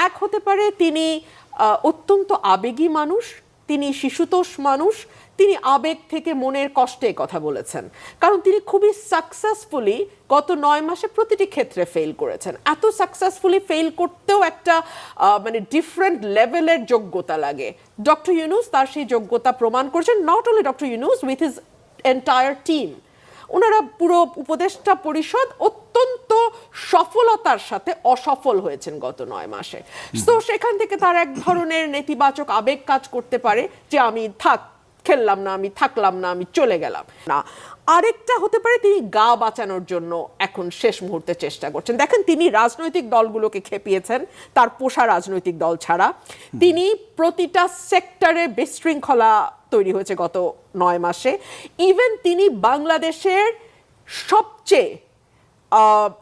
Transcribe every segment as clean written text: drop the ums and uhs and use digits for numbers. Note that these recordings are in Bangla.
এক হতে পারে তিনি অত্যন্ত আবেগী মানুষ, তিনি শিশুতোষ মানুষ, তিনি আবেগ থেকে মনের কষ্টে কথা বলেছেন, কারণ তিনি খুবই সাকসেসফুলি গত 9 মাসে প্রতিটি ক্ষেত্রে ফেল করেছেন। এত সাকসেসফুলি ফেল করতেও একটা মানে ডিফারেন্ট লেভেলের যোগ্যতা লাগে। ডক্টর ইউনূস তার সেই যোগ্যতা প্রমাণ করেছেন, not only doctor Yunus, with his entire team. ওনারা পুরো উপদেষ্টা পরিষদ অত্যন্ত সফলতার সাথে অসফল হয়েছেন গত 9 মাসে। তো সেখান থেকে তার এক ধরনের নেতিবাচক আবেগ কাজ করতে পারে যে আমি খেললাম না, আমি থাকলাম না, আমি চলে গেলাম না। আরেকটা হতে পারে তিনি গা বাঁচানোর জন্য এখন শেষ মুহূর্তে চেষ্টা করছেন। দেখেন, তিনি রাজনৈতিক দলগুলোকে খেপিয়েছেন তার পোষা রাজনৈতিক দল ছাড়া। তিনি প্রতিটা সেক্টরে বিশৃঙ্খলা তৈরি হয়েছে গত 9 মাসে। ইভেন তিনি বাংলাদেশের সবচেয়ে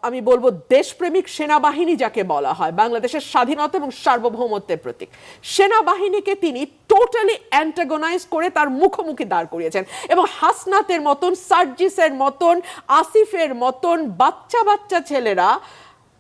আমি বলবো দেশপ্রেমিক সেনাবাহিনী যাকে বলা হয়, বাংলাদেশের স্বাধীনতা এবং সার্বভৌমত্বের প্রতীক, সেনাবাহিনীকে তিনি টোটালি অ্যান্টাগোনাইজ করে তার মুখোমুখি দাঁড় করিয়েছেন। এবং হাসনাতের মতন, সার্জিসের মতন, আসিফের মতন বাচ্চা বাচ্চা ছেলেরা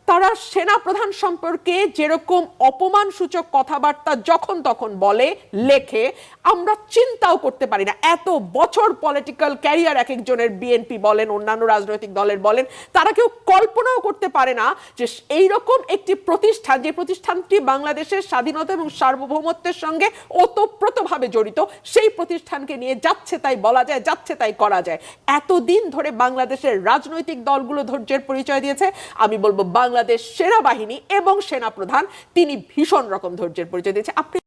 তারা সেনা প্রধান সম্পর্কে যেরকম অপমানসূচক কথাবার্তা যখন তখন বলে, লেখে, আমরা চিন্তাও করতে পারি না। এত বছর পলিটিক্যাল ক্যারিয়ার এক একজনের, বিএনপি বলেন, অন্যান্য রাজনৈতিক দলের বলেন, তারা কেউ কল্পনাও করতে পারে না যে এইরকম একটি প্রতিষ্ঠান, যে প্রতিষ্ঠানটি বাংলাদেশের স্বাধীনতা এবং সার্বভৌমত্বের সঙ্গে ওতপ্রোতভাবে জড়িত, সেই প্রতিষ্ঠানকে নিয়ে যাচ্ছে তাই বলা যায়, যাচ্ছে তাই করা যায়। এতদিন ধরে বাংলাদেশের রাজনৈতিক দলগুলো ধৈর্যের পরিচয় দিয়েছে। আমি বলবো বাংলাদেশ সেনাবাহিনী এবং সেনাপ্রধান তিনি ভীষণ রকম ধৈর্যের পরিচয় দিয়েছে। আপনি